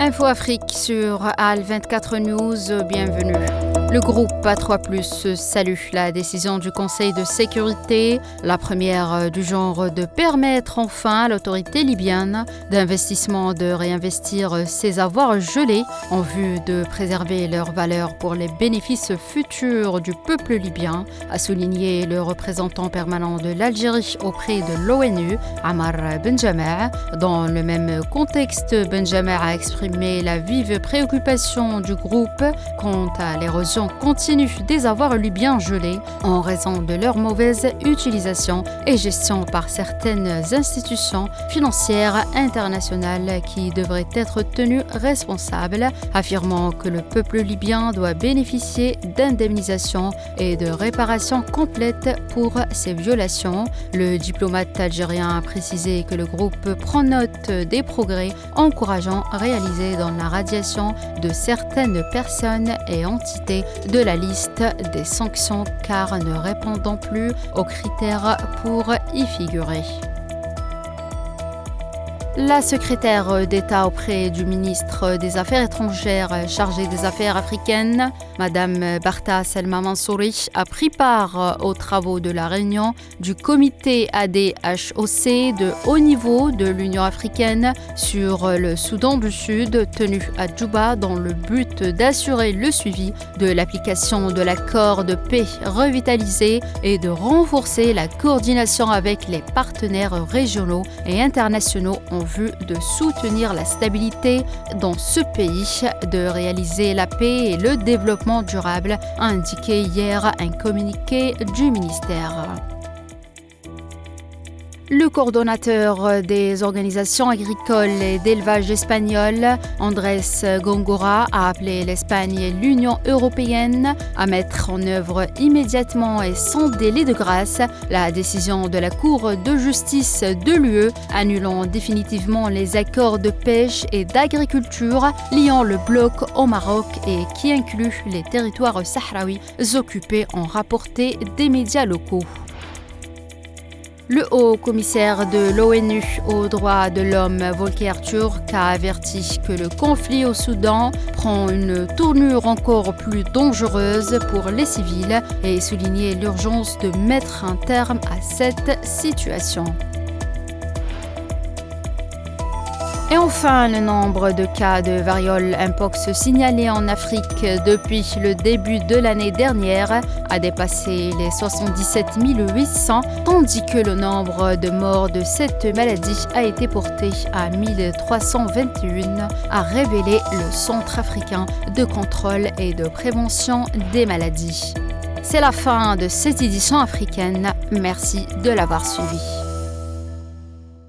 Info Afrique sur AL24 News, bienvenue. Le groupe A3+, salue la décision du Conseil de sécurité, la première du genre de permettre enfin à l'autorité libyenne d'investissement de réinvestir ses avoirs gelés en vue de préserver leur valeur pour les bénéfices futurs du peuple libyen, a souligné le représentant permanent de l'Algérie auprès de l'ONU, Ammar Benjama. Dans le même contexte, Benjama a exprimé la vive préoccupation du groupe quant à l'érosion continue des avoirs libyens gelés en raison de leur mauvaise utilisation et gestion par certaines institutions financières internationales qui devraient être tenues responsables, affirmant que le peuple libyen doit bénéficier d'indemnisations et de réparations complètes pour ces violations. Le diplomate algérien a précisé que le groupe prend note des progrès encourageants réalisés dans la radiation de certaines personnes et entités de la liste des sanctions car ne répondant plus aux critères pour y figurer. La secrétaire d'État auprès du ministre des Affaires étrangères chargée des Affaires africaines, Madame Barta Selma Mansouri, a pris part aux travaux de la réunion du comité ADHOC de haut niveau de l'Union africaine sur le Soudan du Sud, tenu à Djouba dans le but d'assurer le suivi de l'application de l'accord de paix revitalisé et de renforcer la coordination avec les partenaires régionaux et internationaux en vue de soutenir la stabilité dans ce pays, de réaliser la paix et le développement durable, a indiqué hier un communiqué du ministère. Le coordonnateur des organisations agricoles et d'élevage espagnoles, Andrés Góngora, a appelé l'Espagne et l'Union européenne à mettre en œuvre immédiatement et sans délai de grâce la décision de la Cour de justice de l'UE annulant définitivement les accords de pêche et d'agriculture liant le bloc au Maroc et qui inclut les territoires sahraouis occupés, ont rapporté des médias locaux. Le haut-commissaire de l'ONU aux droits de l'homme, Volker Turk, a averti que le conflit au Soudan prend une tournure encore plus dangereuse pour les civils et souligné l'urgence de mettre un terme à cette situation. Et enfin, le nombre de cas de variole mpox signalés en Afrique depuis le début de l'année dernière a dépassé les 77 800, tandis que le nombre de morts de cette maladie a été porté à 1321, a révélé le Centre africain de contrôle et de prévention des maladies. C'est la fin de cette édition africaine. Merci de l'avoir suivi.